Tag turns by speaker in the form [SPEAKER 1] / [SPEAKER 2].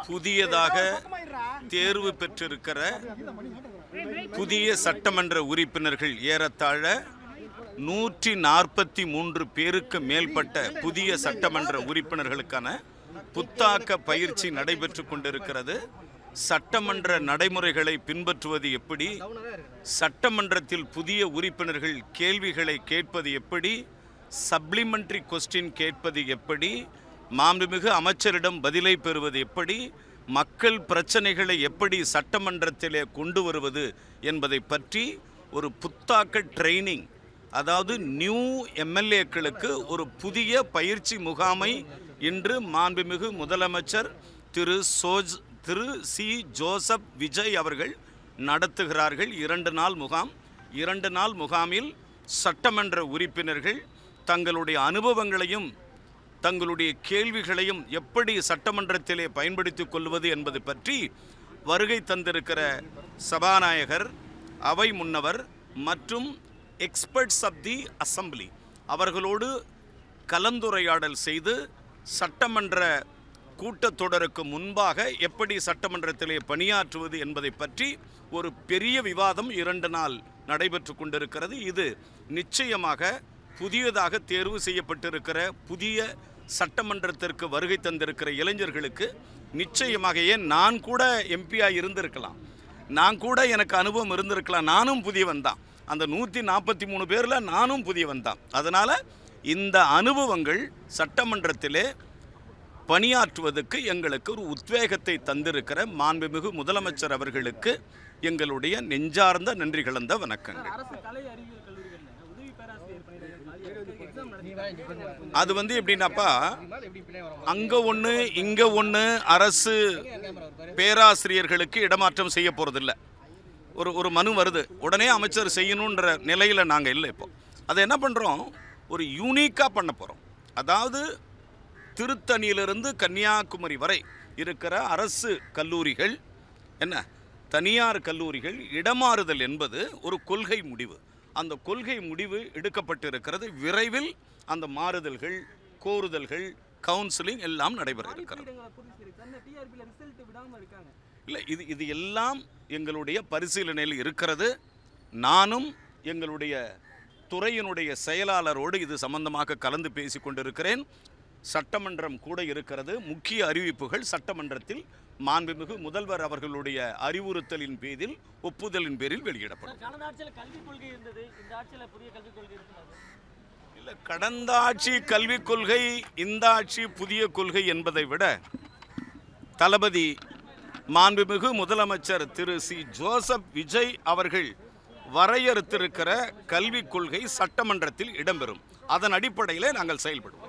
[SPEAKER 1] புதியதாக தேர்வு பெற்றிருக்கிற புதிய சட்டமன்ற உறுப்பினர்கள் ஏறத்தாழ 143 பேருக்கு மேற்பட்ட புதிய சட்டமன்ற உறுப்பினர்களுக்கான புத்தாக்க பயிற்சி நடைபெற்று கொண்டிருக்கிறது. சட்டமன்ற நடைமுறைகளை பின்பற்றுவது எப்படி, சட்டமன்றத்தில் புதிய உறுப்பினர்கள் கேள்விகளை கேட்பது எப்படி, சப்ளிமெண்டரி கொஸ்டின் கேட்பது எப்படி, மாண்புமிகு அமைச்சரிடம் பதிலை பெறுவது எப்படி, மக்கள் பிரச்சனைகளை எப்படி சட்டமன்றத்திலே கொண்டு வருவது என்பதை பற்றி ஒரு புத்தாக்க ட்ரைனிங், அதாவது நியூ எம்எல்ஏக்களுக்கு ஒரு புதிய பயிற்சி முகாமை இன்று மாண்புமிகு முதலமைச்சர் திரு சி ஜோசப் விஜய் அவர்கள் நடத்துகிறார்கள். 2 நாள் முகாம். 2 நாள் முகாமில் சட்டமன்ற உறுப்பினர்கள் தங்களுடைய அனுபவங்களையும் தங்களுடைய கேள்விகளையும் எப்படி சட்டமன்றத்திலே பயன்படுத்திக் கொள்வது என்பது பற்றி வருகை தந்திருக்கிற சபாநாயகர், அவை முன்னவர் மற்றும் எக்ஸ்பர்ட்ஸ் ஆஃப் தி அசம்பிளி அவர்களோடு கலந்துரையாடல் செய்து சட்டமன்ற கூட்டத்தொடருக்கு முன்பாக எப்படி சட்டமன்றத்திலே பணியாற்றுவது என்பதை பற்றி ஒரு பெரிய விவாதம் 2 நாள் நடைபெற்று கொண்டிருக்கிறது. இது நிச்சயமாக புதியதாக தேர்வு செய்யப்பட்டிருக்கிற புதிய சட்டமன்றத்திற்கு வருகை தந்திருக்கிற இளைஞர்களுக்கு நிச்சயமாக, ஏன் நான் கூட எம்பியாக இருந்திருக்கலாம், நான் கூட எனக்கு அனுபவம் இருந்திருக்கலாம், நானும் புதியவன் தான், அந்த 143 பேரில் நானும் புதியவன் தான். அதனால் இந்த அனுபவங்கள் சட்டமன்றத்திலே பணியாற்றுவதற்கு எங்களுக்கு ஒரு உத்வேகத்தை தந்திருக்கிற மாண்புமிகு முதலமைச்சர் அவர்களுக்கு எங்களுடைய நெஞ்சார்ந்த நன்றி கலந்த வணக்கங்கள். அது எப்படின்னாப்பா, அங்க ஒன்று இங்க ஒன்று அரசு பேராசிரியர்களுக்கு இடமாற்றம் செய்ய போறதில்லை. ஒரு மனு வருது, உடனே அமைச்சர் செய்யணுன்ற நிலையில் நாங்கள் இல்லை. இப்போ அதை என்ன பண்ணுறோம், ஒரு யூனிக்காக பண்ண போகிறோம். அதாவது திருத்தணியிலிருந்து கன்னியாகுமரி வரை இருக்கிற அரசு கல்லூரிகள் என்ன, தனியார் கல்லூரிகள் இடமாறுதல் என்பது ஒரு கொள்கை முடிவு. அந்த கொள்கை முடிவு எடுக்கப்பட்டிருக்கிறது. விரைவில் அந்த மாறுதல்கள், கோருதல்கள், கவுன்சிலிங் எல்லாம் நடைபெற இருக்கிறது. இல்லை, இது எல்லாம் எங்களுடைய பரிசீலனையில் இருக்கிறது. நானும் எங்களுடைய துறையினுடைய செயலாளரோடு இது சம்பந்தமாக கலந்து பேசி கொண்டிருக்கிறேன். சட்டமன்றம் கூட இருக்கிறது. முக்கிய அறிவிப்புகள் சட்டமன்றத்தில் மாண்புமிகு முதல்வர் அவர்களுடைய அறிவுறுத்தலின் பேரில், ஒப்புதலின் பேரில் வெளியிடப்படும். இல்லை, கடந்த ஆட்சி கல்விக் கொள்கை, இந்த ஆட்சி புதிய கொள்கை என்பதை விட தளபதி மாண்புமிகு முதலமைச்சர் திரு சி ஜோசப் விஜய் அவர்கள் வரையறுத்திருக்கிற கல்விக் கொள்கை சட்டமன்றத்தில் இடம்பெறும். அதன் அடிப்படையிலே நாங்கள் செயல்படுவோம்.